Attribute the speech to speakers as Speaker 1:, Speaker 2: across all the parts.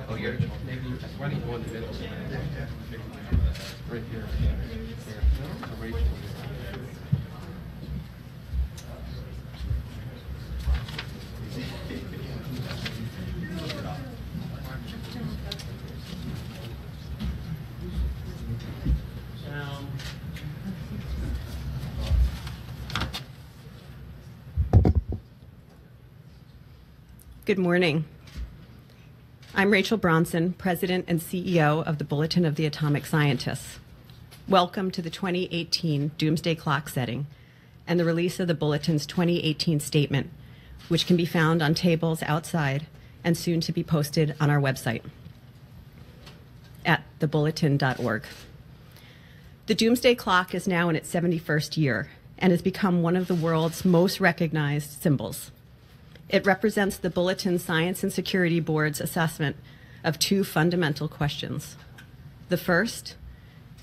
Speaker 1: Oh, you're maybe why don't you go in the middle? Right here. So Rachel.
Speaker 2: Good morning. I'm Rachel Bronson, President and CEO of the Bulletin of the Atomic Scientists. Welcome to the 2018 Doomsday Clock setting and the release of the Bulletin's 2018 statement, which can be found on tables outside and soon to be posted on our website at thebulletin.org. The Doomsday Clock is now in its 71st year and has become one of the world's most recognized symbols. It represents the Bulletin Science and Security Board's assessment of two fundamental questions. The first,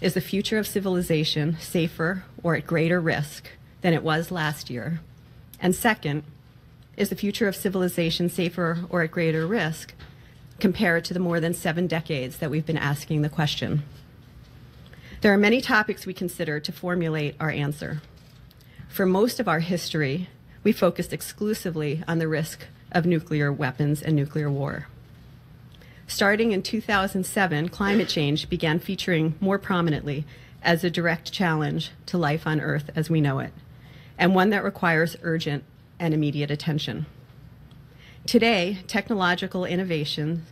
Speaker 2: is the future of civilization safer or at greater risk than it was last year? And second, is the future of civilization safer or at greater risk compared to the more than 7 decades that we've been asking the question? There are many topics we consider to formulate our answer. For most of our history, we focused exclusively on the risk of nuclear weapons and nuclear war. Starting in 2007, climate change began featuring more prominently as a direct challenge to life on Earth as we know it, and one that requires urgent and immediate attention. Today, technological innovations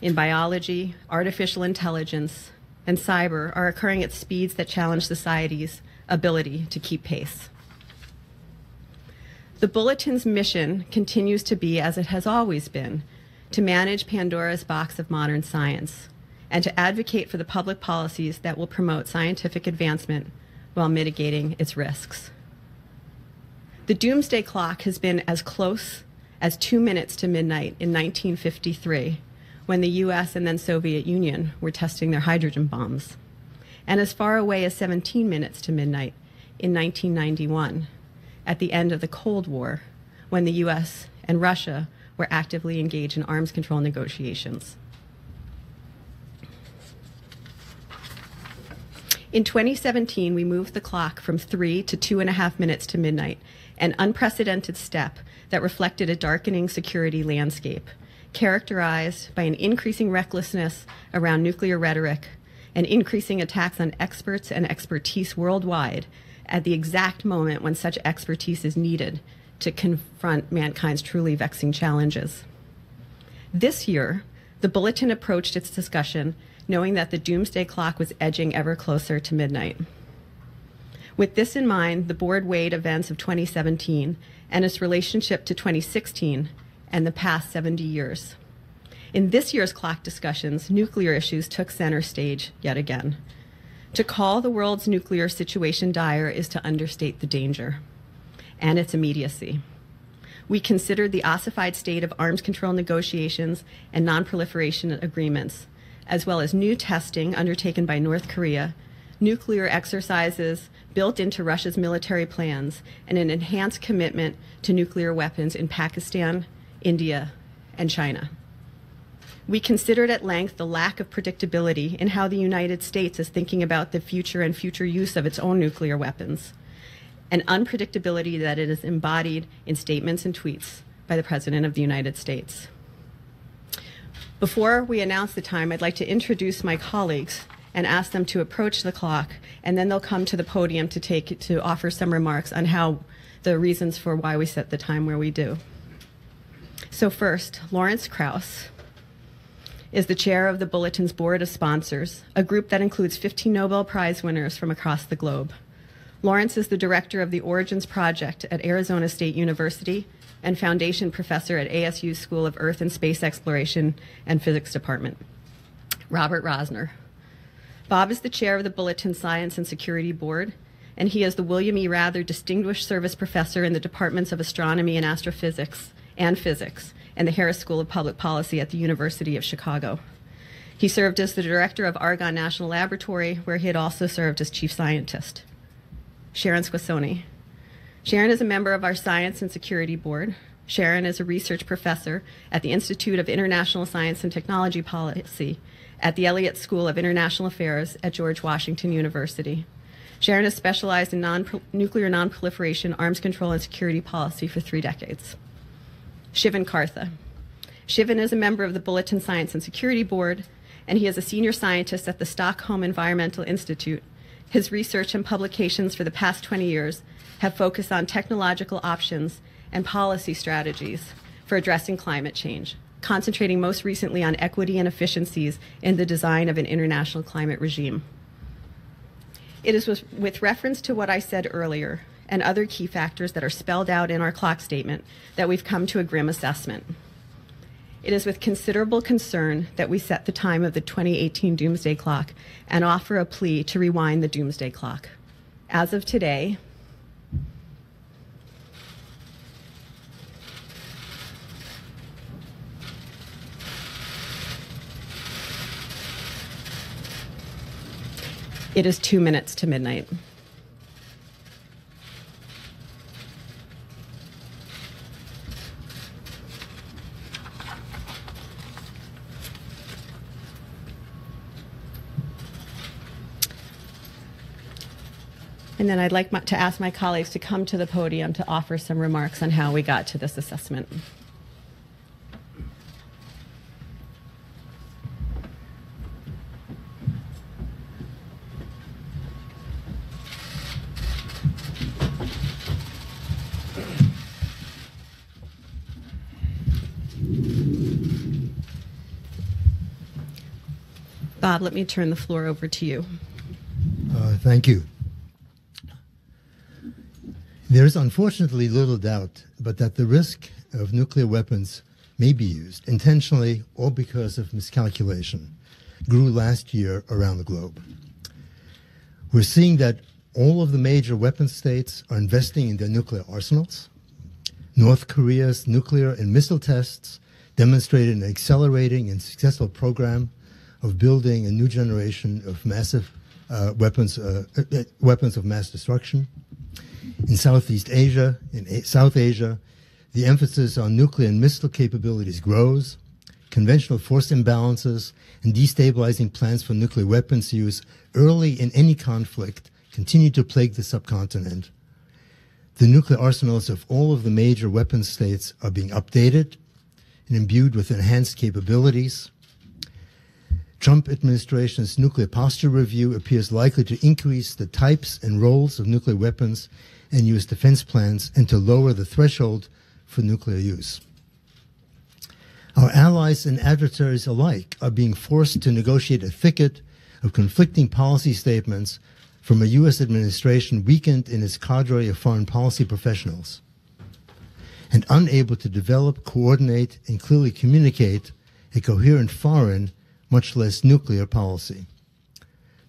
Speaker 2: in biology, artificial intelligence, and cyber are occurring at speeds that challenge society's ability to keep pace. The Bulletin's mission continues to be, as it has always been, to manage Pandora's box of modern science and to advocate for the public policies that will promote scientific advancement while mitigating its risks. The Doomsday Clock has been as close as 2 minutes to midnight in 1953, when the US and then Soviet Union were testing their hydrogen bombs, and as far away as 17 minutes to midnight in 1991, at the end of the Cold War, when the US and Russia were actively engaged in arms control negotiations. In 2017, we moved the clock from 3 to 2.5 minutes to midnight, an unprecedented step that reflected a darkening security landscape, characterized by an increasing recklessness around nuclear rhetoric and increasing attacks on experts and expertise worldwide at the exact moment when such expertise is needed to confront mankind's truly vexing challenges. This year, the Bulletin approached its discussion knowing that the Doomsday Clock was edging ever closer to midnight. With this in mind, the board weighed events of 2017 and its relationship to 2016 and the past 70 years. In this year's clock discussions, nuclear issues took center stage yet again. To call the world's nuclear situation dire is to understate the danger and its immediacy. We considered the ossified state of arms control negotiations and non-proliferation agreements, as well as new testing undertaken by North Korea, nuclear exercises built into Russia's military plans, and an enhanced commitment to nuclear weapons in Pakistan, India, and China. We considered at length the lack of predictability in how the United States is thinking about the future and future use of its own nuclear weapons, and unpredictability that it is embodied in statements and tweets by the President of the United States. Before we announce the time, I'd like to introduce my colleagues and ask them to approach the clock, and then they'll come to the podium to offer some remarks on how the reasons for why we set the time where we do. So first, Lawrence Krauss is the chair of the Bulletin's Board of Sponsors, a group that includes 15 Nobel Prize winners from across the globe. Lawrence is the director of the Origins Project at Arizona State University and foundation professor at ASU's School of Earth and Space Exploration and Physics Department. Robert Rosner. Bob is the chair of the Bulletin Science and Security Board, and he is the William E. Rather Distinguished Service Professor in the Departments of Astronomy and Astrophysics and Physics and the Harris School of Public Policy at the University of Chicago. He served as the director of Argonne National Laboratory, where he had also served as chief scientist. Sharon Squassoni. Sharon is a member of our Science and Security Board. Sharon is a research professor at the Institute of International Science and Technology Policy at the Elliott School of International Affairs at George Washington University. Sharon has specialized in nuclear nonproliferation, arms control, and security policy for 3 decades. Shivan Kartha. Shivan is a member of the Bulletin Science and Security Board, and he is a senior scientist at the Stockholm Environmental Institute. His research and publications for the past 20 years have focused on technological options and policy strategies for addressing climate change, concentrating most recently on equity and efficiencies in the design of an international climate regime. It is with reference to what I said earlier and other key factors that are spelled out in our clock statement that we've come to a grim assessment. It is with considerable concern that we set the time of the 2018 Doomsday Clock and offer a plea to rewind the Doomsday Clock. As of today, it is 2 minutes to midnight. And then I'd like to ask my colleagues to come to the podium to offer some remarks on how we got to this assessment. Bob, let me turn the floor over to you.
Speaker 3: Thank you. There is unfortunately little doubt but that the risk of nuclear weapons may be used, intentionally or because of miscalculation, grew last year around the globe. We're seeing that all of the major weapon states are investing in their nuclear arsenals. North Korea's nuclear and missile tests demonstrated an accelerating and successful program of building a new generation of massive weapons of mass destruction. In Southeast Asia, in South Asia, the emphasis on nuclear and missile capabilities grows. Conventional force imbalances and destabilizing plans for nuclear weapons use early in any conflict continue to plague the subcontinent. The nuclear arsenals of all of the major weapon states are being updated and imbued with enhanced capabilities. Trump administration's nuclear posture review appears likely to increase the types and roles of nuclear weapons and U.S. defense plans and to lower the threshold for nuclear use. Our allies and adversaries alike are being forced to negotiate a thicket of conflicting policy statements from a U.S. administration weakened in its cadre of foreign policy professionals and unable to develop, coordinate, and clearly communicate a coherent foreign, much less nuclear policy.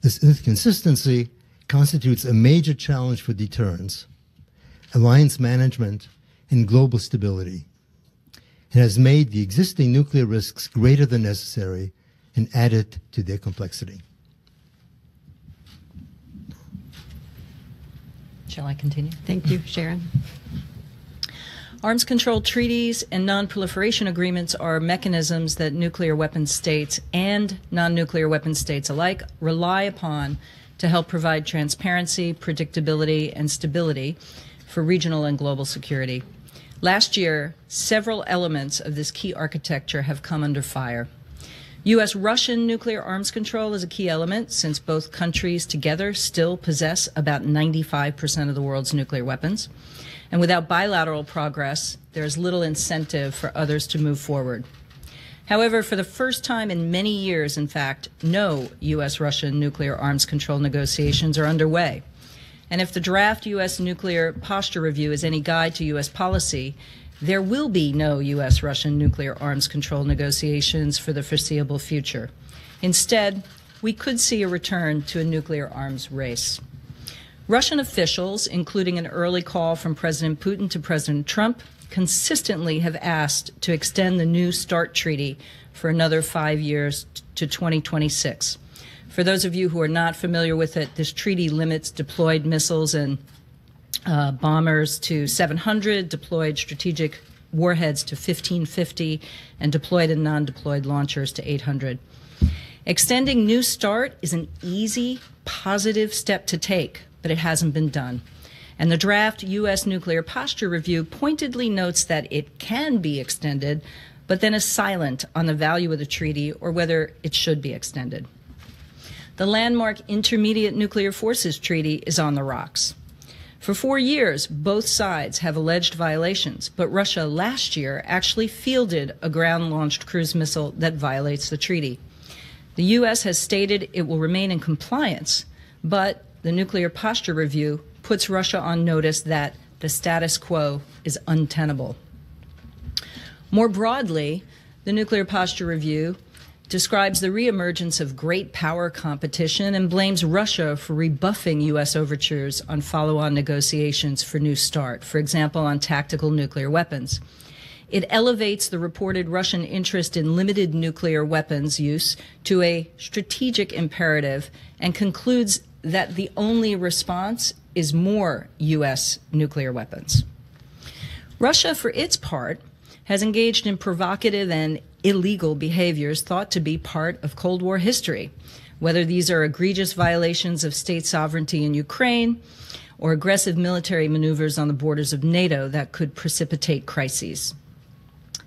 Speaker 3: This inconsistency constitutes a major challenge for deterrence, alliance management, and global stability. It has made the existing nuclear risks greater than necessary and added to their complexity.
Speaker 4: Shall I continue?
Speaker 2: Thank you, Sharon.
Speaker 4: Arms control treaties and non-proliferation agreements are mechanisms that nuclear weapon states and non-nuclear weapon states alike rely upon to help provide transparency, predictability, and stability for regional and global security. Last year, several elements of this key architecture have come under fire. U.S.-Russian nuclear arms control is a key element since both countries together still possess about 95% of the world's nuclear weapons. And without bilateral progress, there is little incentive for others to move forward. However, for the first time in many years, in fact, no U.S.-Russian nuclear arms control negotiations are underway. And if the draft U.S. nuclear posture review is any guide to U.S. policy, there will be no U.S.-Russian nuclear arms control negotiations for the foreseeable future. Instead, we could see a return to a nuclear arms race. Russian officials, including an early call from President Putin to President Trump, consistently have asked to extend the New START treaty for another 5 years to 2026. For those of you who are not familiar with it, this treaty limits deployed missiles and bombers to 700, deployed strategic warheads to 1,550, and deployed and non-deployed launchers to 800. Extending New START is an easy, positive step to take, but it hasn't been done. And the draft U.S. nuclear posture review pointedly notes that it can be extended, but then is silent on the value of the treaty or whether it should be extended. The landmark Intermediate Nuclear Forces Treaty is on the rocks. For 4 years, both sides have alleged violations, but Russia last year actually fielded a ground-launched cruise missile that violates the treaty. The U.S. has stated it will remain in compliance, but the Nuclear Posture Review puts Russia on notice that the status quo is untenable. More broadly, the Nuclear Posture Review describes the reemergence of great power competition and blames Russia for rebuffing U.S. overtures on follow-on negotiations for New START, for example, on tactical nuclear weapons. It elevates the reported Russian interest in limited nuclear weapons use to a strategic imperative and concludes that the only response is more U.S. nuclear weapons. Russia, for its part, has engaged in provocative and illegal behaviors thought to be part of Cold War history, whether these are egregious violations of state sovereignty in Ukraine or aggressive military maneuvers on the borders of NATO that could precipitate crises.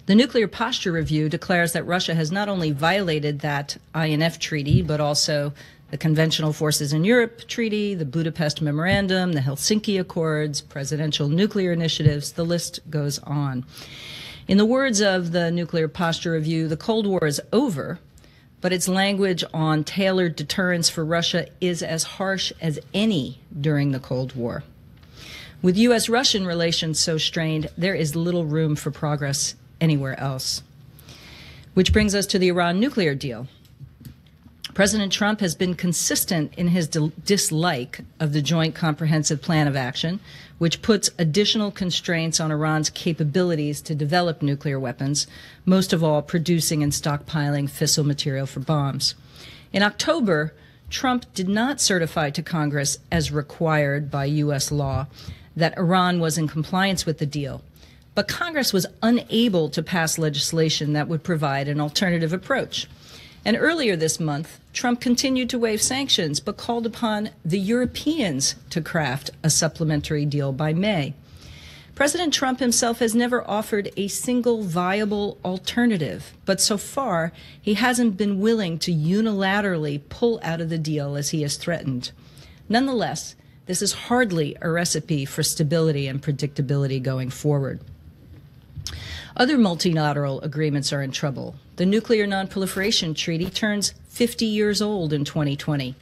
Speaker 4: The Nuclear Posture Review declares that Russia has not only violated that INF treaty, but also the Conventional Forces in Europe Treaty, the Budapest Memorandum, the Helsinki Accords, presidential nuclear initiatives, the list goes on. In the words of the Nuclear Posture Review, the Cold War is over, but its language on tailored deterrence for Russia is as harsh as any during the Cold War. With U.S.-Russian relations so strained, there is little room for progress anywhere else. Which brings us to the Iran nuclear deal. President Trump has been consistent in his dislike of the Joint Comprehensive Plan of Action, which puts additional constraints on Iran's capabilities to develop nuclear weapons, most of all producing and stockpiling fissile material for bombs. In October, Trump did not certify to Congress, as required by U.S. law, that Iran was in compliance with the deal. But Congress was unable to pass legislation that would provide an alternative approach. And earlier this month, Trump continued to waive sanctions, but called upon the Europeans to craft a supplementary deal by May. President Trump himself has never offered a single viable alternative, but so far he hasn't been willing to unilaterally pull out of the deal as he has threatened. Nonetheless, this is hardly a recipe for stability and predictability going forward. Other multilateral agreements are in trouble. The Nuclear Non-Proliferation Treaty turns 50 years old in 2020.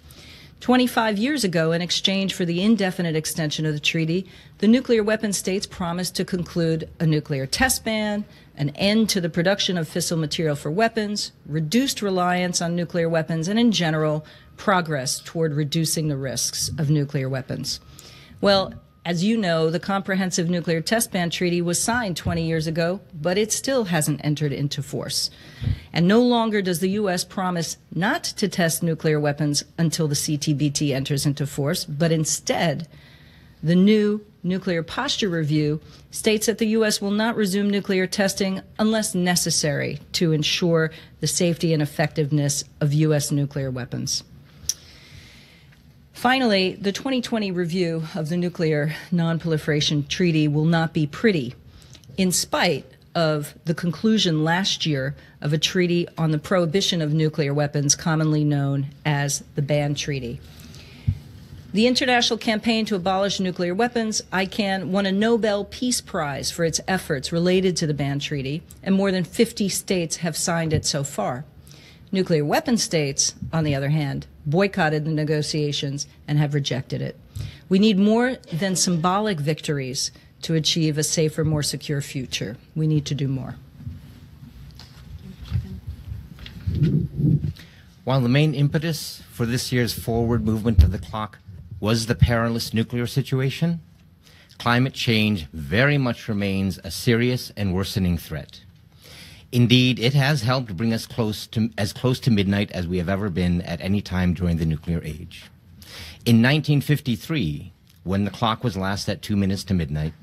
Speaker 4: 25 years ago, in exchange for the indefinite extension of the treaty, the nuclear weapon states promised to conclude a nuclear test ban, an end to the production of fissile material for weapons, reduced reliance on nuclear weapons, and in general, progress toward reducing the risks of nuclear weapons. Well, as you know, the Comprehensive Nuclear Test Ban Treaty was signed 20 years ago, but it still hasn't entered into force. And no longer does the U.S. promise not to test nuclear weapons until the CTBT enters into force, but instead, the new Nuclear Posture Review states that the U.S. will not resume nuclear testing unless necessary to ensure the safety and effectiveness of U.S. nuclear weapons. Finally, the 2020 review of the Nuclear Non-Proliferation Treaty will not be pretty, in spite of the conclusion last year of a treaty on the prohibition of nuclear weapons, commonly known as the Ban Treaty. The International Campaign to Abolish Nuclear Weapons, ICAN, won a Nobel Peace Prize for its efforts related to the Ban Treaty, and more than 50 states have signed it so far. Nuclear weapon states, on the other hand, boycotted the negotiations and have rejected it. We need more than symbolic victories to achieve a safer, more secure future. We need to do more.
Speaker 5: While the main impetus for this year's forward movement of the clock was the perilous nuclear situation, climate change very much remains a serious and worsening threat. Indeed, it has helped bring us as close to midnight as we have ever been at any time during the nuclear age. In 1953, when the clock was last at 2 minutes to midnight,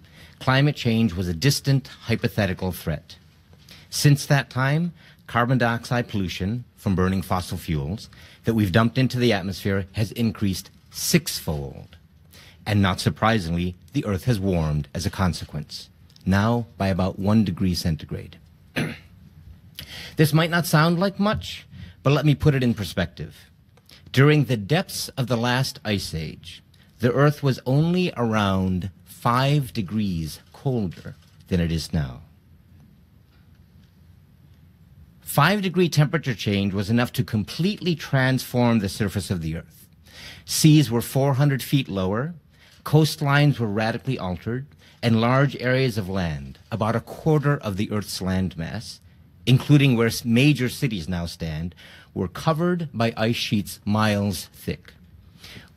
Speaker 5: climate change was a distant, hypothetical threat. Since that time, carbon dioxide pollution from burning fossil fuels that we've dumped into the atmosphere has increased sixfold. And not surprisingly, the Earth has warmed as a consequence, now by about 1 degree centigrade. This might not sound like much, but let me put it in perspective. During the depths of the last ice age, the Earth was only around 5 degrees colder than it is now. 5-degree temperature change was enough to completely transform the surface of the Earth. Seas were 400 feet lower, coastlines were radically altered, and large areas of land, about a quarter of the Earth's landmass, including where major cities now stand, were covered by ice sheets miles thick.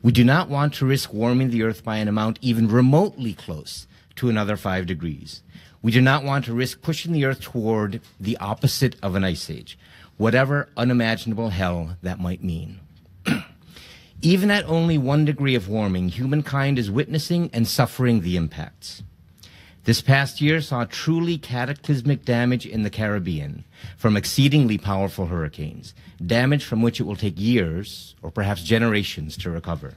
Speaker 5: We do not want to risk warming the Earth by an amount even remotely close to another 5 degrees. We do not want to risk pushing the Earth toward the opposite of an ice age, whatever unimaginable hell that might mean. Even at only 1 degree of warming, humankind is witnessing and suffering the impacts. This past year saw truly cataclysmic damage in the Caribbean from exceedingly powerful hurricanes, damage from which it will take years or perhaps generations to recover.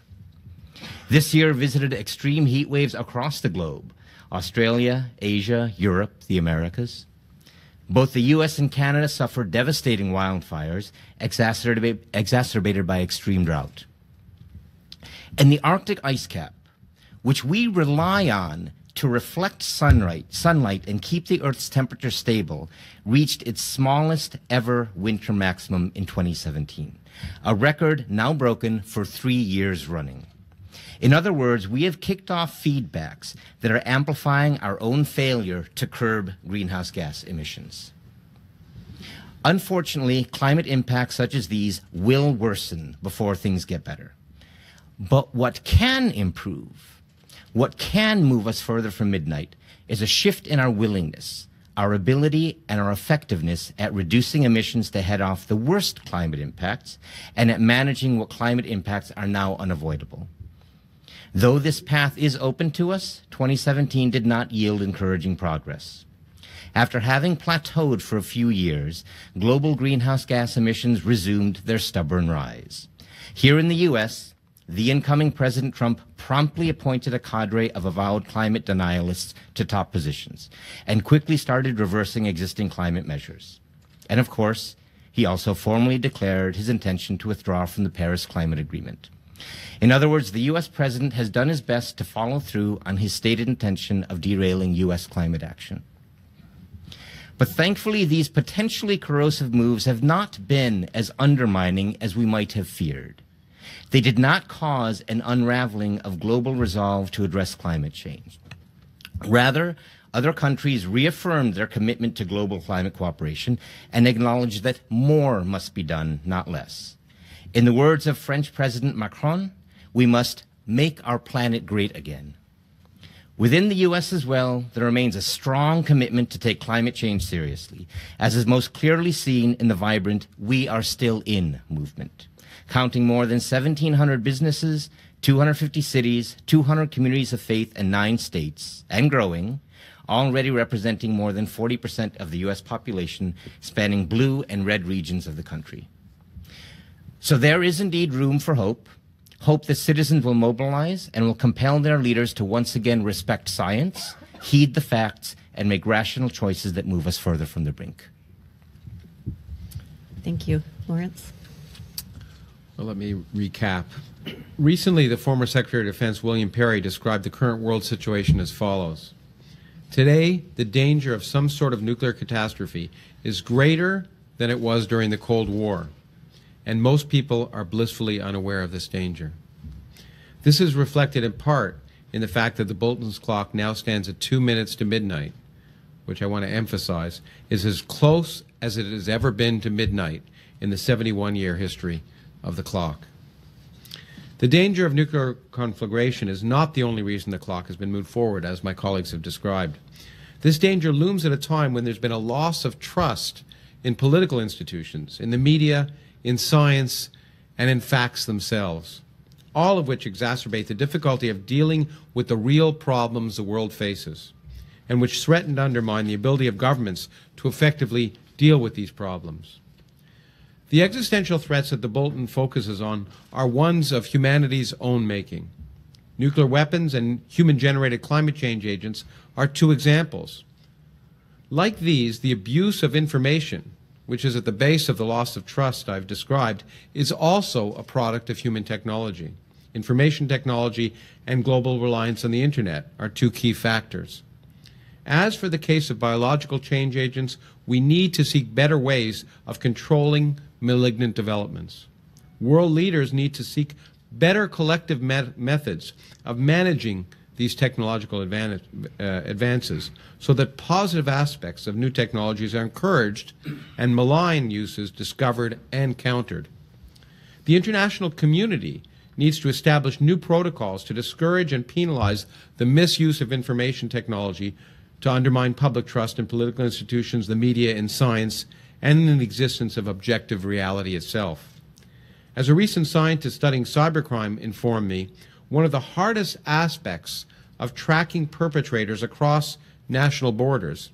Speaker 5: This year visited extreme heat waves across the globe: Australia, Asia, Europe, the Americas. Both the U.S. and Canada suffered devastating wildfires exacerbated by extreme drought. And the Arctic ice cap, which we rely on to reflect sunlight and keep the Earth's temperature stable, reached its smallest ever winter maximum in 2017, a record now broken for 3 years running. In other words, we have kicked off feedbacks that are amplifying our own failure to curb greenhouse gas emissions. Unfortunately, climate impacts such as these will worsen before things get better. But what can improve, what can move us further from midnight, is a shift in our willingness, our ability, and our effectiveness at reducing emissions to head off the worst climate impacts and at managing what climate impacts are now unavoidable. Though this path is open to us, 2017 did not yield encouraging progress. After having plateaued for a few years, global greenhouse gas emissions resumed their stubborn rise. Here in the U.S., the incoming President Trump promptly appointed a cadre of avowed climate denialists to top positions and quickly started reversing existing climate measures. And of course, he also formally declared his intention to withdraw from the Paris Climate Agreement. In other words, the U.S. President has done his best to follow through on his stated intention of derailing U.S. climate action. But thankfully, these potentially corrosive moves have not been as undermining as we might have feared. They did not cause an unraveling of global resolve to address climate change. Rather, other countries reaffirmed their commitment to global climate cooperation and acknowledged that more must be done, not less. In the words of French President Macron, we must make our planet great again. Within the U.S. as well, there remains a strong commitment to take climate change seriously, as is most clearly seen in the vibrant "We Are Still In" movement, counting more than 1,700 businesses, 250 cities, 200 communities of faith, and 9 states, and growing, already representing more than 40% of the U.S. population, spanning blue and red regions of the country. So there is indeed room for hope that citizens will mobilize and will compel their leaders to once again respect science, heed the facts, and make rational choices that move us further from the brink.
Speaker 2: Thank you. Lawrence?
Speaker 1: Well, let me recap. Recently, the former Secretary of Defense, William Perry, described the current world situation as follows. Today, the danger of some sort of nuclear catastrophe is greater than it was during the Cold War, and most people are blissfully unaware of this danger. This is reflected in part in the fact that the bulletin's clock now stands at 2 minutes to midnight, which I want to emphasize is as close as it has ever been to midnight in the 71-year history of the clock. The danger of nuclear conflagration is not the only reason the clock has been moved forward, as my colleagues have described. This danger looms at a time when there's been a loss of trust in political institutions, in the media, in science, and in facts themselves, all of which exacerbate the difficulty of dealing with the real problems the world faces, and which threaten to undermine the ability of governments to effectively deal with these problems. The existential threats that the bulletin focuses on are ones of humanity's own making. Nuclear weapons and human-generated climate change agents are two examples. Like these, the abuse of information, which is at the base of the loss of trust I've described, is also a product of human technology. Information technology and global reliance on the Internet are two key factors. As for the case of biological change agents, we need to seek better ways of controlling malignant developments. World leaders need to seek better collective methods of managing these technological advances so that positive aspects of new technologies are encouraged and malign uses discovered and countered. The international community needs to establish new protocols to discourage and penalize the misuse of information technology to undermine public trust in political institutions, the media, in science, and in the existence of objective reality itself. As a recent scientist studying cybercrime informed me, one of the hardest aspects of tracking perpetrators across national borders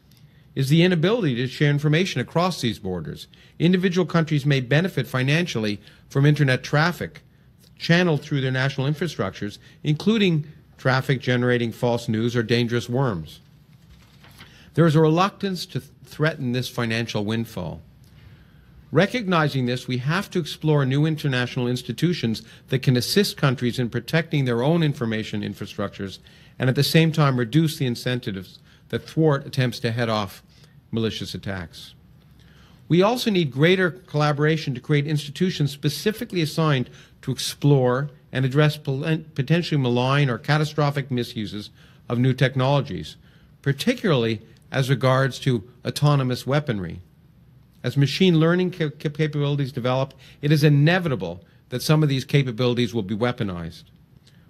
Speaker 1: is the inability to share information across these borders. Individual countries may benefit financially from Internet traffic channeled through their national infrastructures, including traffic generating false news or dangerous worms. There is a reluctance to threaten this financial windfall. Recognizing this, we have to explore new international institutions that can assist countries in protecting their own information infrastructures and at the same time reduce the incentives that thwart attempts to head off malicious attacks. We also need greater collaboration to create institutions specifically assigned to explore and address potentially malign or catastrophic misuses of new technologies, particularly as regards to autonomous weaponry. As machine learning capabilities develop, it is inevitable that some of these capabilities will be weaponized.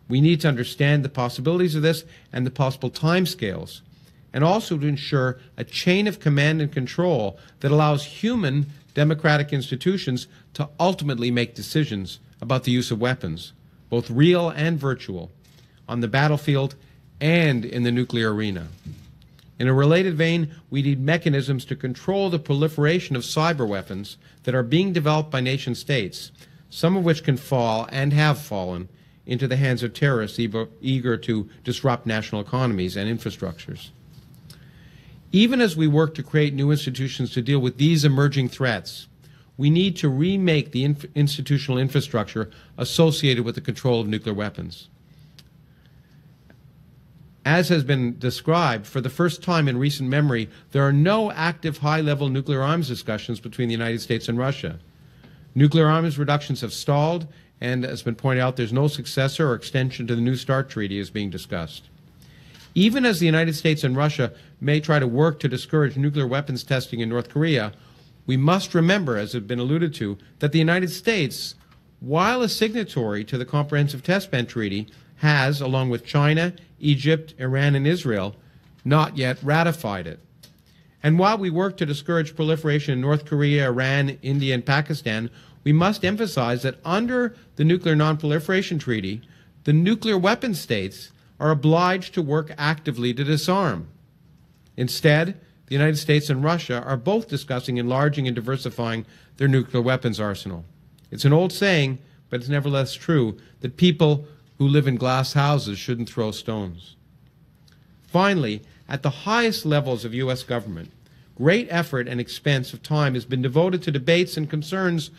Speaker 1: We need to understand the possibilities of this and the possible timescales, and also to ensure a chain of command and control that allows human democratic institutions to ultimately make decisions about the use of weapons, both real and virtual, on the battlefield and in the nuclear arena. In a related vein, we need mechanisms to control the proliferation of cyber weapons that are being developed by nation states, some of which can fall and have fallen into the hands of terrorists eager to disrupt national economies and infrastructures. Even as we work to create new institutions to deal with these emerging threats, we need to remake the institutional infrastructure associated with the control of nuclear weapons. As has been described, for the first time in recent memory, there are no active high-level nuclear arms discussions between the United States and Russia. Nuclear arms reductions have stalled, and as has been pointed out, there's no successor or extension to the New START Treaty is being discussed. Even as the United States and Russia may try to work to discourage nuclear weapons testing in North Korea, we must remember, as has been alluded to, that the United States, while a signatory to the Comprehensive Test Ban Treaty, has, along with China, Egypt, Iran, and Israel, not yet ratified it. And while we work to discourage proliferation in North Korea, Iran, India, and Pakistan, we must emphasize that under the Nuclear Non-Proliferation Treaty, the nuclear weapon states are obliged to work actively to disarm. Instead, the United States and Russia are both discussing enlarging and diversifying their nuclear weapons arsenal. It's an old saying, but it's nevertheless true, that people who live in glass houses shouldn't throw stones. Finally, at the highest levels of U.S. government, great effort and expense of time has been devoted to debates and concerns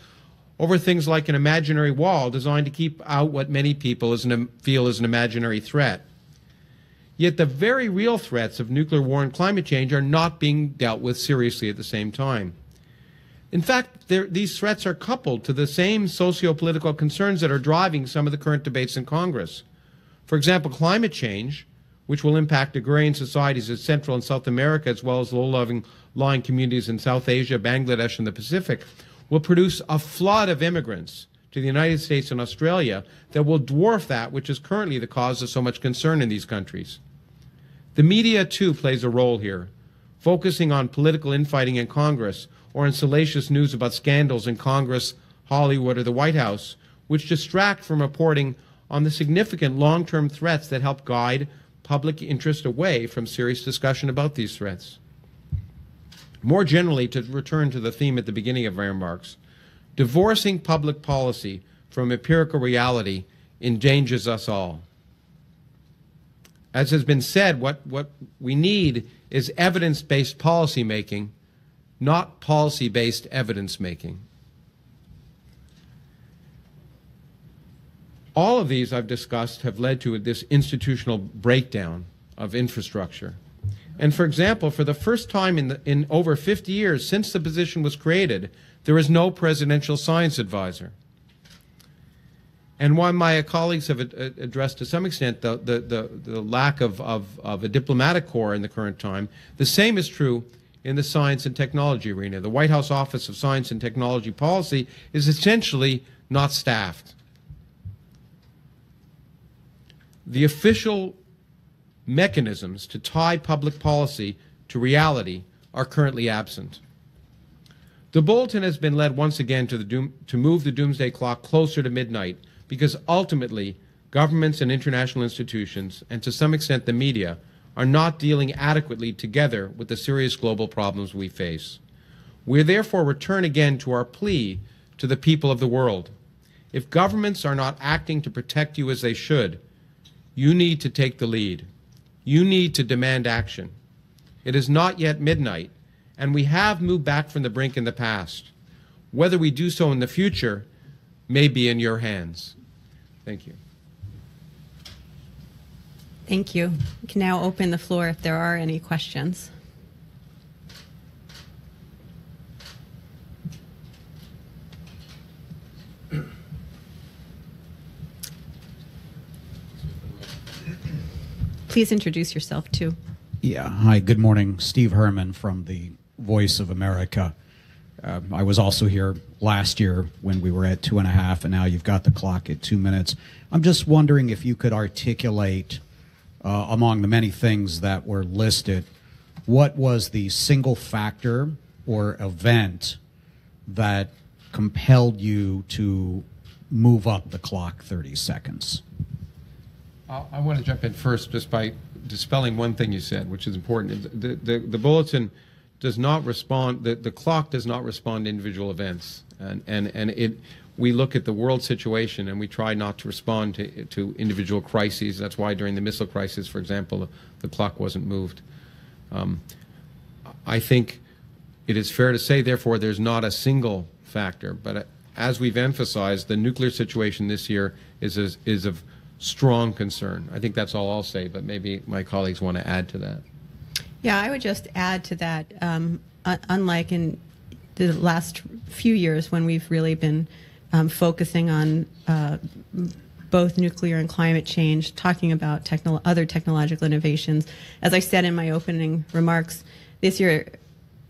Speaker 1: over things like an imaginary wall designed to keep out what many people feel is an imaginary threat. Yet the very real threats of nuclear war and climate change are not being dealt with seriously at the same time. In fact, these threats are coupled to the same socio-political concerns that are driving some of the current debates in Congress. For example, climate change, which will impact agrarian societies in Central and South America, as well as low-lying communities in South Asia, Bangladesh, and the Pacific, will produce a flood of immigrants to the United States and Australia that will dwarf that which is currently the cause of so much concern in these countries. The media, too, plays a role here, focusing on political infighting in Congress or on salacious news about scandals in Congress, Hollywood, or the White House, which distract from reporting on the significant long-term threats that help guide public interest away from serious discussion about these threats. More generally, to return to the theme at the beginning of my remarks, divorcing public policy from empirical reality endangers us all. As has been said, what we need is evidence-based policy making, not policy-based evidence making. All of these I've discussed have led to this institutional breakdown of infrastructure. And for example, for the first time in over 50 years since the position was created, there is no presidential science advisor. And while my colleagues have addressed to some extent the lack of a diplomatic corps in the current time, the same is true in the science and technology arena. The White House Office of Science and Technology Policy is essentially not staffed. The official mechanisms to tie public policy to reality are currently absent. The bulletin has been led once again to move the doomsday clock closer to midnight because ultimately governments and international institutions, and to some extent the media, are not dealing adequately together with the serious global problems we face. We therefore return again to our plea to the people of the world. If governments are not acting to protect you as they should, you need to take the lead. You need to demand action. It is not yet midnight, and we have moved back from the brink in the past. Whether we do so in the future may be in your hands. Thank you.
Speaker 2: Thank you. We can now open the floor if there are any questions. Please introduce yourself, too.
Speaker 6: Yeah. Hi, good morning. Steve Herman from the Voice of America. I was also here last year when we were at 2.5, and now you've got the clock at 2 minutes. I'm just wondering if you could articulate, among the many things that were listed, what was the single factor or event that compelled you to move up the clock 30 seconds?
Speaker 1: I want to jump in first just by dispelling one thing you said, which is important. The bulletin does not respond, the clock does not respond to individual events. We look at the world situation and we try not to respond to individual crises. That's why during the missile crisis, for example, the clock wasn't moved. I think it is fair to say, therefore, there's not a single factor. But as we've emphasized, the nuclear situation this year is of strong concern. I think that's all I'll say, but maybe my colleagues want to add to that.
Speaker 2: Yeah, I would just add to that, unlike in the last few years when we've really been focusing on both nuclear and climate change, talking about other technological innovations. As I said in my opening remarks, this year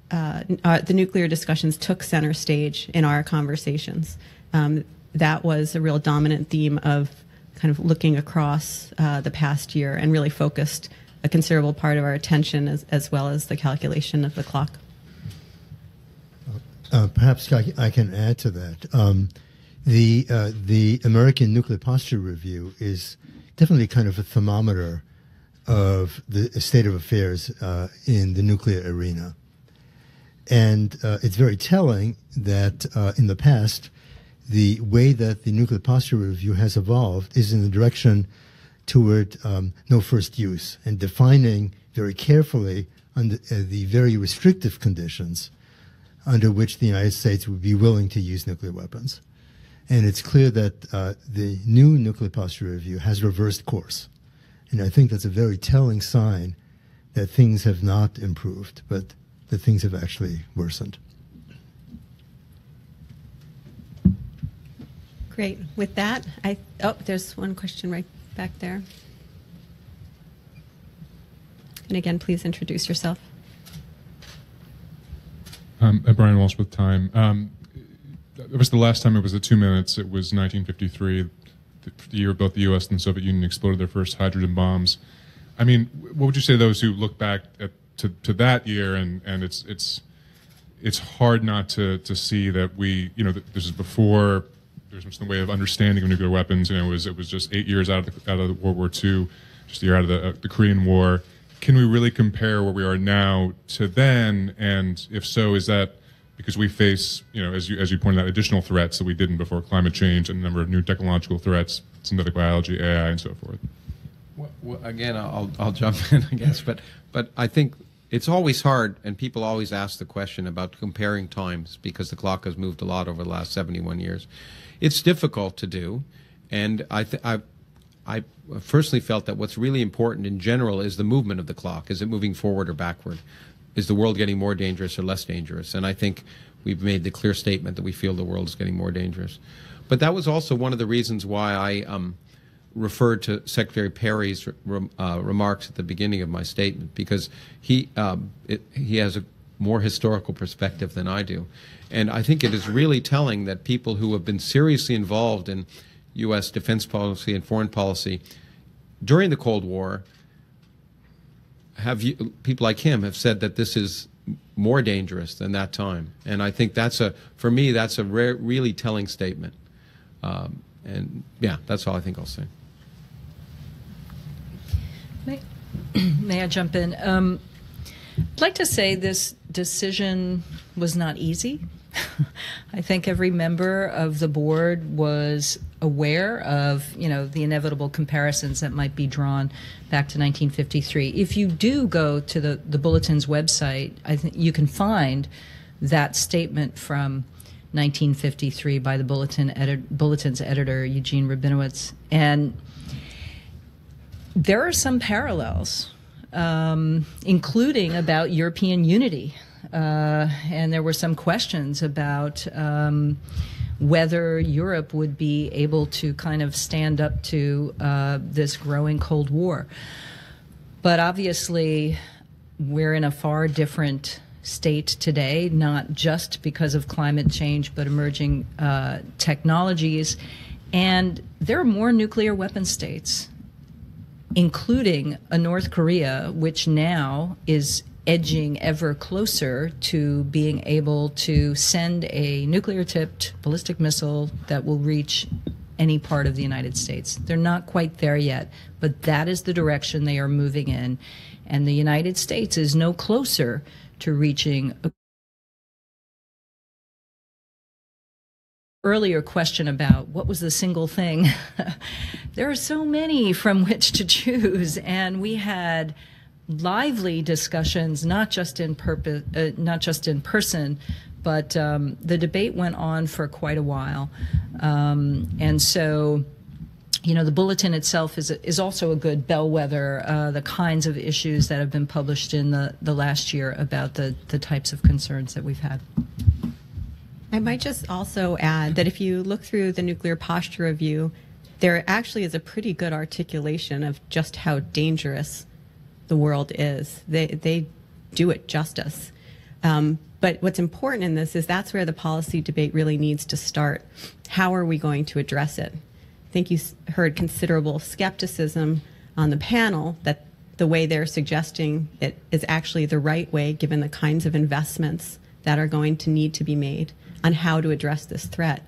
Speaker 2: the nuclear discussions took center stage in our conversations. That was a real dominant theme of kind of looking across the past year and really focused a considerable part of our attention as well as the calculation of the clock.
Speaker 3: Perhaps I can add to that. The American Nuclear Posture Review is definitely kind of a thermometer of the state of affairs in the nuclear arena. And it's very telling that in the past, the way that the Nuclear Posture Review has evolved is in the direction toward no first use and defining very carefully under the very restrictive conditions under which the United States would be willing to use nuclear weapons. And it's clear that the new nuclear posture review has reversed course. And I think that's a very telling sign that things have not improved, but that things have actually worsened.
Speaker 2: Great. With that, there's one question right back there. And again, please introduce yourself.
Speaker 7: Brian Walsh with Time. It was the last time it was at 2 minutes. It was 1953, the year both the U.S. and the Soviet Union exploded their first hydrogen bombs. I mean, what would you say to those who look back to that year, and it's hard not to see that this is before there's much in the way of understanding of nuclear weapons. It was just 8 years out of the World War II, just a year out of the Korean War. Can we really compare where we are now to then? And if so, is that because we face, as you pointed out, additional threats that we didn't before, climate change and a number of new technological threats, synthetic biology, AI, and so forth?
Speaker 1: Well, again, I'll jump in, I guess, but I think it's always hard, and people always ask the question about comparing times because the clock has moved a lot over the last 71 years. It's difficult to do, and I personally felt that what's really important in general is the movement of the clock. Is it moving forward or backward? Is the world getting more dangerous or less dangerous? And I think we've made the clear statement that we feel the world is getting more dangerous. But that was also one of the reasons why I referred to Secretary Perry's remarks at the beginning of my statement, because he has a more historical perspective than I do. And I think it is really telling that people who have been seriously involved in U.S. defense policy and foreign policy during the Cold War, people like him have said that this is more dangerous than that time. And I think for me, that's a really telling statement. And yeah, that's all I think I'll say.
Speaker 4: May I jump in? I'd like to say this decision was not easy. I think every member of the board was aware of, the inevitable comparisons that might be drawn back to 1953. If you do go to the Bulletin's website, I think you can find that statement from 1953 by the Bulletin's editor, Eugene Rabinowitz. And there are some parallels, including about European unity. And there were some questions about whether Europe would be able to kind of stand up to this growing Cold War. But obviously, we're in a far different state today, not just because of climate change, but emerging technologies. And there are more nuclear weapon states, including a North Korea, which now is edging ever closer to being able to send a nuclear-tipped ballistic missile that will reach any part of the United States. They're not quite there yet, but that is the direction they are moving in. And the United States is no closer to reaching a earlier question about what was the single thing. There are so many from which to choose, and we had lively discussions, not just in person, but the debate went on for quite a while. And so, the Bulletin itself is also a good bellwether, the kinds of issues that have been published in the last year about the types of concerns that we've had.
Speaker 2: I might just also add that if you look through the nuclear posture review, there actually is a pretty good articulation of just how dangerous the world is. They do it justice. But what's important in this is that's where the policy debate really needs to start. How are we going to address it? I think you heard considerable skepticism on the panel that the way they're suggesting it is actually the right way, given the kinds of investments that are going to need to be made on how to address this threat.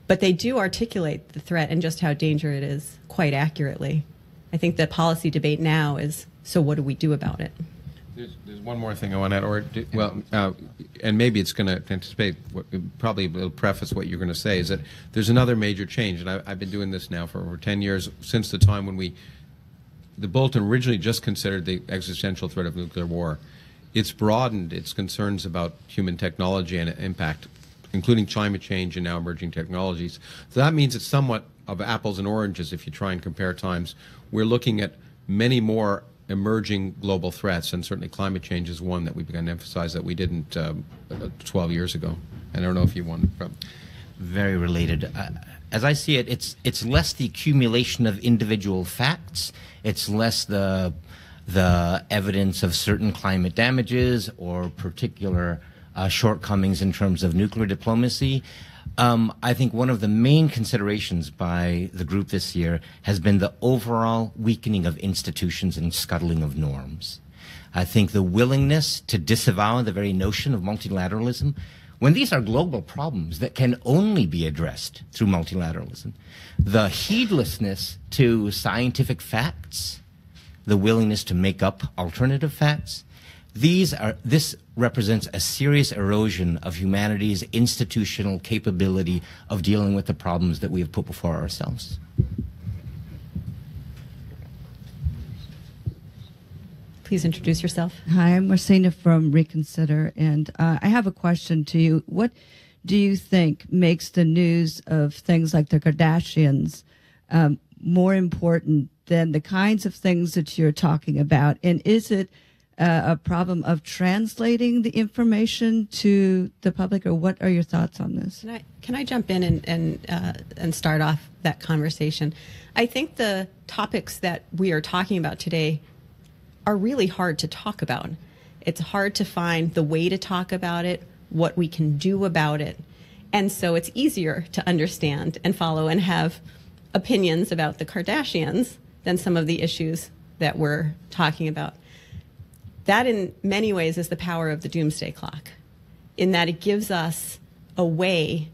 Speaker 2: But they do articulate the threat and just how dangerous it is quite accurately. I think the policy debate now is, so what do we do about it?
Speaker 1: There's one more thing I want to add, and maybe it's going to anticipate, probably will preface what you're going to say, is that there's another major change, and I've been doing this now for over 10 years, since the time when we the bulletin originally just considered the existential threat of nuclear war. It's broadened its concerns about human technology and impact, including climate change and now emerging technologies. So that means it's somewhat of apples and oranges if you try and compare times. We're looking at many more emerging global threats, and certainly climate change is one that we began to emphasize that we didn't 12 years ago. I don't know if you want from.
Speaker 5: Very related. As I see it, it's less the accumulation of individual facts. It's less the evidence of certain climate damages or particular shortcomings in terms of nuclear diplomacy. I think one of the main considerations by the group this year has been the overall weakening of institutions and scuttling of norms. I think the willingness to disavow the very notion of multilateralism, when these are global problems that can only be addressed through multilateralism, the heedlessness to scientific facts, the willingness to make up alternative facts, this represents a serious erosion of humanity's institutional capability of dealing with the problems that we have put before ourselves.
Speaker 2: Please introduce yourself.
Speaker 8: Hi, I'm Marcina from Reconsider, and I have a question to you. What do you think makes the news of things like the Kardashians more important than the kinds of things that you're talking about? And is it a problem of translating the information to the public, or what are your thoughts on this?
Speaker 2: Can I jump in and start off that conversation? I think the topics that we are talking about today are really hard to talk about. It's hard to find the way to talk about it, what we can do about it. And so it's easier to understand and follow and have opinions about the Kardashians than some of the issues that we're talking about. That in many ways is the power of the Doomsday Clock, in that it gives us a way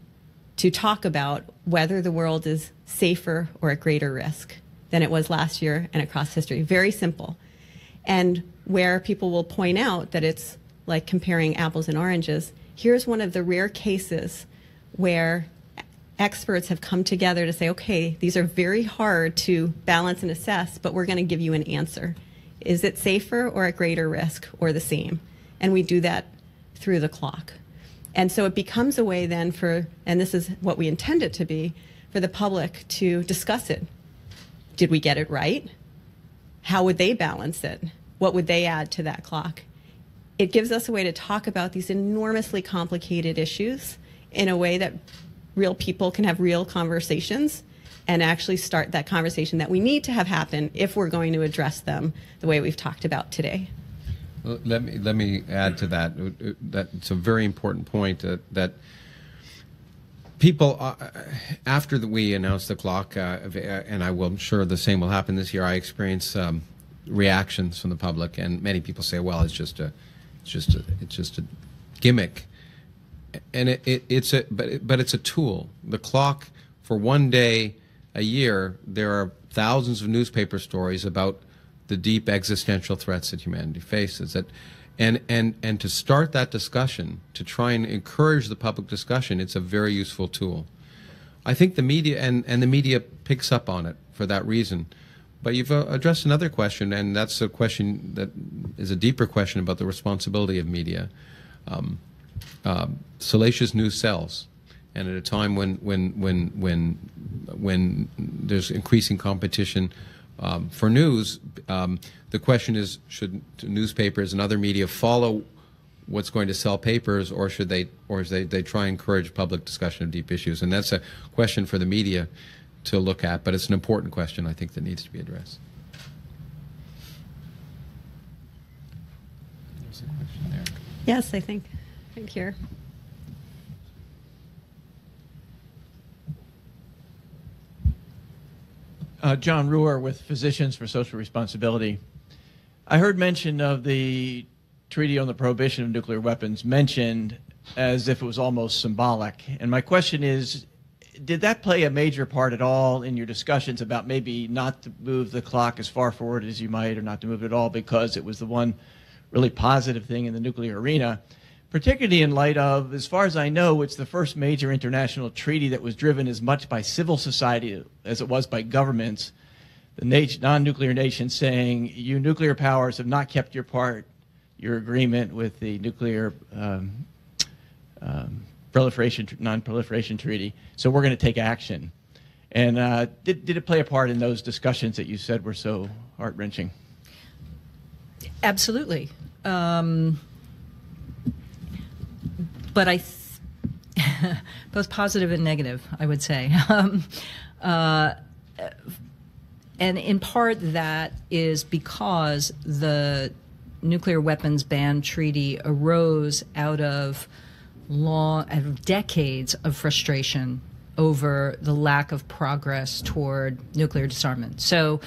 Speaker 2: to talk about whether the world is safer or at greater risk than it was last year and across history. Very simple. And where people will point out that it's like comparing apples and oranges, here's one of the rare cases where experts have come together to say, okay, these are very hard to balance and assess, but we're going to give you an answer. Is it safer or at greater risk or the same? And we do that through the clock. And so it becomes a way then for, and this is what we intend it to be, for the public to discuss it. Did we get it right? How would they balance it? What would they add to that clock? It gives us a way to talk about these enormously complicated issues in a way that real people can have real conversations and actually start that conversation that we need to have happen if we're going to address them the way we've talked about today.
Speaker 1: Well, let me add to that. That's a very important point that people, after we announced the clock, and I'm sure the same will happen this year, I experience reactions from the public, and many people say, "Well, it's just a gimmick," and it's a tool. The clock, for one day a year, there are thousands of newspaper stories about the deep existential threats that humanity faces. And to start that discussion, to try and encourage the public discussion, it's a very useful tool. I think the media and the media picks up on it for that reason. But you've addressed another question, and that's a question that is a deeper question about the responsibility of media. Salacious news sells, and at a time when there's increasing competition for news, the question is: should newspapers and other media follow what's going to sell papers, or should they try and encourage public discussion of deep issues? And that's a question for the media to look at, but it's an important question, I think, that needs to be addressed. There's a question there.
Speaker 2: Yes, I think right here.
Speaker 9: John Ruhr with Physicians for Social Responsibility. I heard mention of the Treaty on the Prohibition of Nuclear Weapons mentioned as if it was almost symbolic. And my question is, did that play a major part at all in your discussions about maybe not to move the clock as far forward as you might, or not to move it at all because it was the one really positive thing in the nuclear arena, particularly in light of, as far as I know, it's the first major international treaty that was driven as much by civil society as it was by governments, the non-nuclear nations saying, you nuclear powers have not kept your agreement with the nuclear non-proliferation treaty, so we're going to take action. And did it play a part in those discussions that you said were so heart-wrenching?
Speaker 4: Absolutely. But both positive and negative, I would say. And in part that is because the nuclear weapons ban treaty arose out of decades of frustration over the lack of progress toward nuclear disarmament. So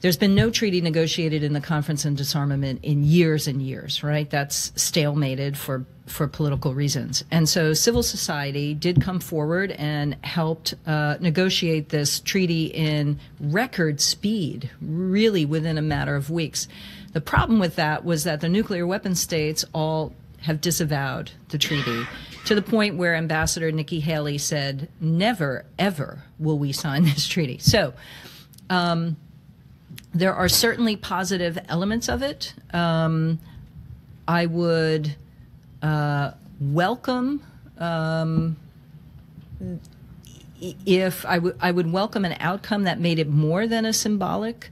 Speaker 4: there's been no treaty negotiated in the Conference on Disarmament in years and years, right? That's stalemated for political reasons. And so civil society did come forward and helped negotiate this treaty in record speed, really within a matter of weeks. The problem with that was that the nuclear weapon states all have disavowed the treaty to the point where Ambassador Nikki Haley said, never, ever will we sign this treaty. So there are certainly positive elements of it. I would welcome if I would welcome an outcome that made it more than a symbolic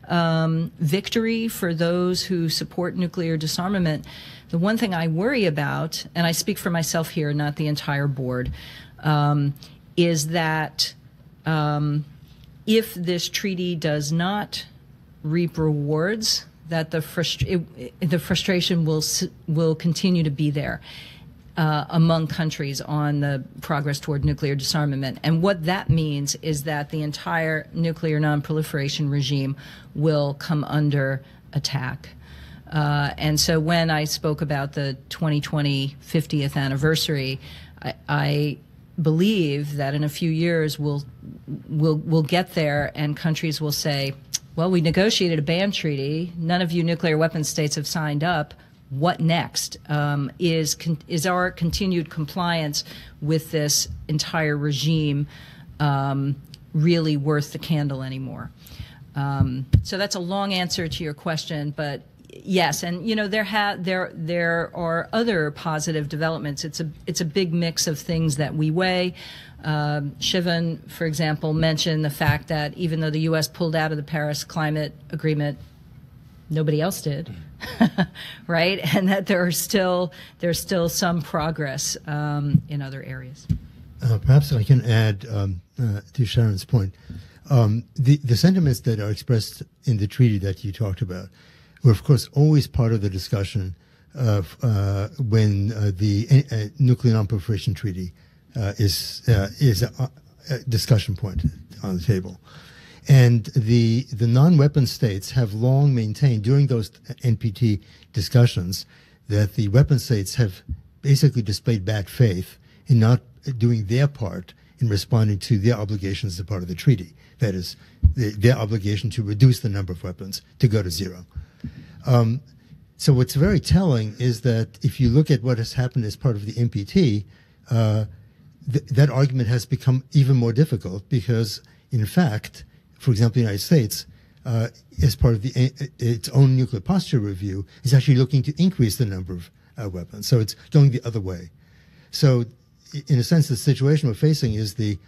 Speaker 4: victory for those who support nuclear disarmament. The one thing I worry about, and I speak for myself here, not the entire board, is that if this treaty does not reap rewards, that the frustration will continue to be there among countries on the progress toward nuclear disarmament. And what that means is that the entire nuclear non-proliferation regime will come under attack. And so when I spoke about the 2020 50th anniversary, I believe that in a few years we'll get there and countries will say, well, we negotiated a ban treaty. None of you nuclear weapon states have signed up. What next? Is our continued compliance with this entire regime really worth the candle anymore? So that's a long answer to your question, but yes, and you know there are other positive developments. It's a big mix of things that we weigh. Shivan, for example, mentioned the fact that even though the U.S. pulled out of the Paris Climate Agreement, nobody else did, right? And that there's still some progress in other areas.
Speaker 3: Perhaps I can add to Sharon's point. The sentiments that are expressed in the treaty that you talked about were, of course, always part of the discussion of when the Nuclear Non-Proliferation Treaty is a discussion point on the table. And the non-weapon states have long maintained during those NPT discussions that the weapon states have basically displayed bad faith in not doing their part in responding to their obligations as a part of the treaty. That is, their obligation to reduce the number of weapons to go to zero. So what's very telling is that if you look at what has happened as part of the NPT, that argument has become even more difficult because, in fact, for example, the United States, as part of its own nuclear posture review, is actually looking to increase the number of weapons. So it's going the other way. So, in a sense, the situation we're facing is the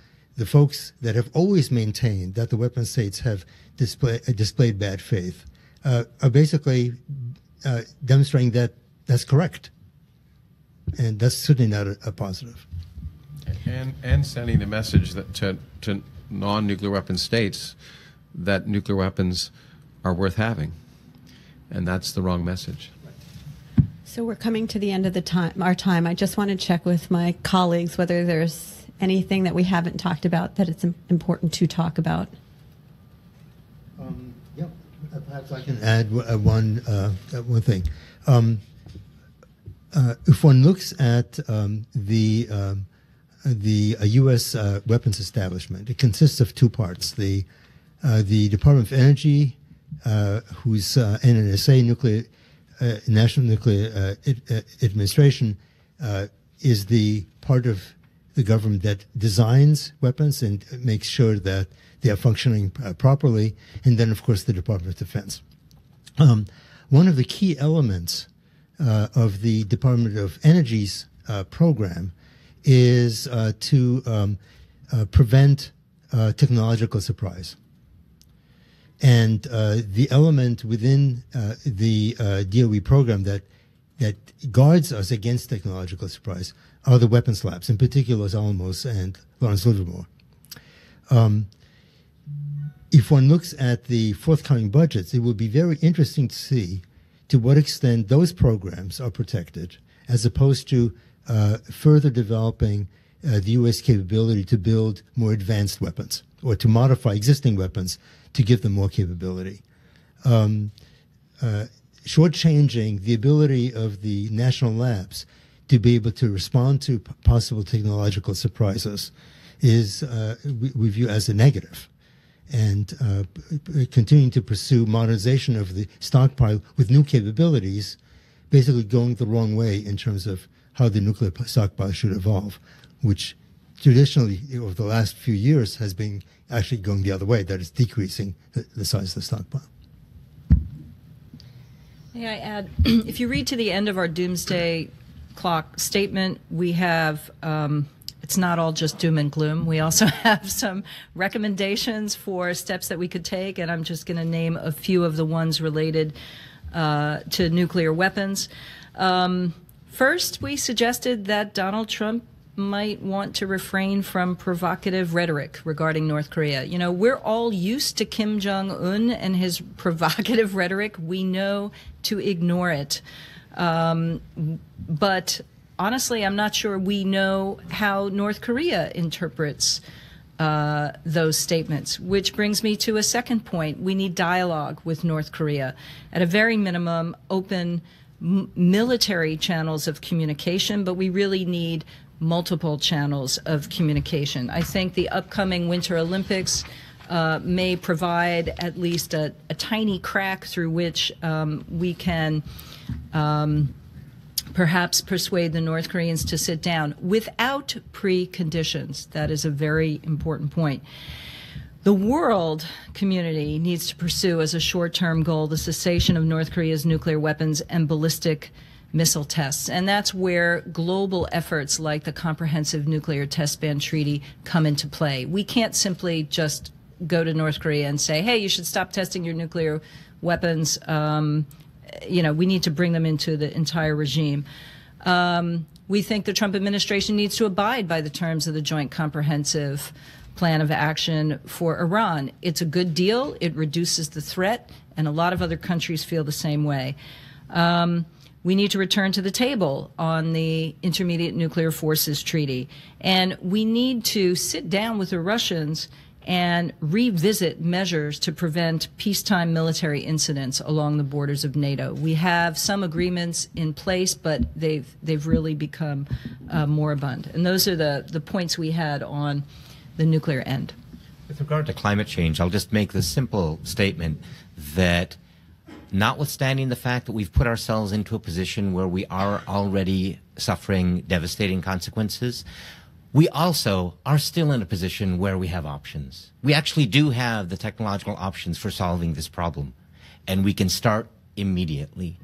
Speaker 3: folks that have always maintained that the weapon states have displayed bad faith are basically demonstrating that that's correct. And that's certainly not a positive.
Speaker 1: And sending the message that to non-nuclear weapon states that nuclear weapons are worth having. And that's the wrong message.
Speaker 2: So we're coming to the end of our time. I just want to check with my colleagues whether there's anything that we haven't talked about that it's important to talk about.
Speaker 3: Yeah, perhaps I can add one thing. If one looks at the U.S. weapons establishment, it consists of two parts. The Department of Energy, whose NNSA, National Nuclear Administration, is the part of the government that designs weapons and makes sure that they are functioning properly, and then, of course, the Department of Defense. One of the key elements of the Department of Energy's program is to prevent technological surprise. And the element within the DOE program that guards us against technological surprise are the weapons labs, in particular Los Alamos and Lawrence Livermore. If one looks at the forthcoming budgets, it will be very interesting to see to what extent those programs are protected, as opposed to further developing the U.S. capability to build more advanced weapons or to modify existing weapons to give them more capability. Shortchanging the ability of the national labs to be able to respond to possible technological surprises is, we view as a negative. And continuing to pursue modernization of the stockpile with new capabilities, basically going the wrong way in terms of how the nuclear stockpile should evolve, which traditionally over the last few years has been actually going the other way, that is decreasing the size of the stockpile.
Speaker 4: May I add, if you read to the end of our Doomsday Clock statement, we have, it's not all just doom and gloom. We also have some recommendations for steps that we could take, and I'm just going to name a few of the ones related to nuclear weapons. First, we suggested that Donald Trump might want to refrain from provocative rhetoric regarding North Korea. You know, we're all used to Kim Jong-un and his provocative rhetoric. We know to ignore it. But honestly, I'm not sure we know how North Korea interprets those statements, which brings me to a second point. We need dialogue with North Korea. At a very minimum, open military channels of communication, but we really need multiple channels of communication. I think the upcoming Winter Olympics may provide at least a tiny crack through which we can perhaps persuade the North Koreans to sit down without preconditions. That is a very important point. The world community needs to pursue as a short-term goal the cessation of North Korea's nuclear weapons and ballistic missile tests. And that's where global efforts like the Comprehensive Nuclear Test Ban Treaty come into play. We can't simply just go to North Korea and say, hey, you should stop testing your nuclear weapons. You know, we need to bring them into the entire regime. We think the Trump administration needs to abide by the terms of the Joint Comprehensive Plan of Action for Iran. It's a good deal. It reduces the threat, and a lot of other countries feel the same way. We need to return to the table on the Intermediate Nuclear Forces Treaty. And we need to sit down with the Russians and revisit measures to prevent peacetime military incidents along the borders of NATO. We have some agreements in place, but they've really become moribund. And those are the points we had on the nuclear end.
Speaker 5: With regard to climate change, I'll just make the simple statement that notwithstanding the fact that we've put ourselves into a position where we are already suffering devastating consequences, we also are still in a position where we have options. We actually do have the technological options for solving this problem, and we can start immediately.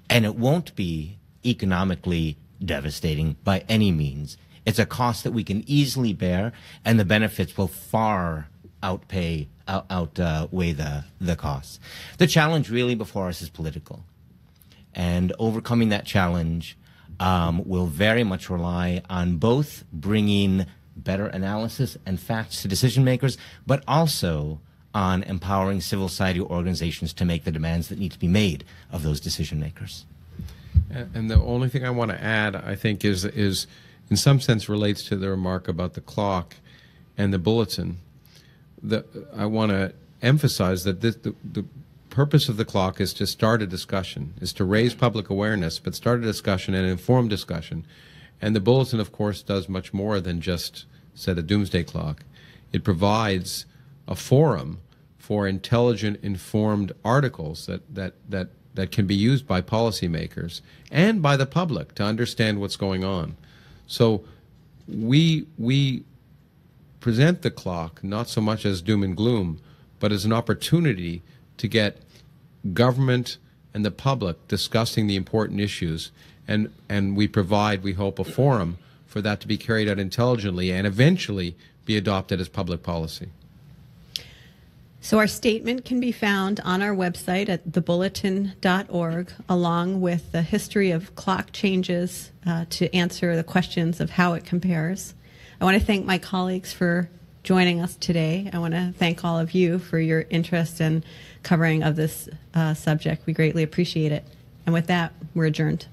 Speaker 5: And it won't be economically devastating by any means. It's a cost that we can easily bear, and the benefits will far outweigh the costs. The challenge really before us is political, and overcoming that challenge will very much rely on both bringing better analysis and facts to decision makers, but also on empowering civil society organizations to make the demands that need to be made of those decision makers.
Speaker 1: And the only thing I want to add, I think, is in some sense relates to the remark about the clock and the bulletin. I want to emphasize that the purpose of the clock is to start a discussion, is to raise public awareness, but start a discussion and informed discussion. And the bulletin, of course, does much more than just set a doomsday clock. It provides a forum for intelligent, informed articles that can be used by policymakers and by the public to understand what's going on. So we present the clock not so much as doom and gloom, but as an opportunity to get government and the public discussing the important issues, and we provide, we hope, a forum for that to be carried out intelligently and eventually be adopted as public policy.
Speaker 2: So our statement can be found on our website at thebulletin.org, along with the history of clock changes to answer the questions of how it compares. I want to thank my colleagues for joining us today. I want to thank all of you for your interest and covering of this subject. We greatly appreciate it. And with that, we're adjourned.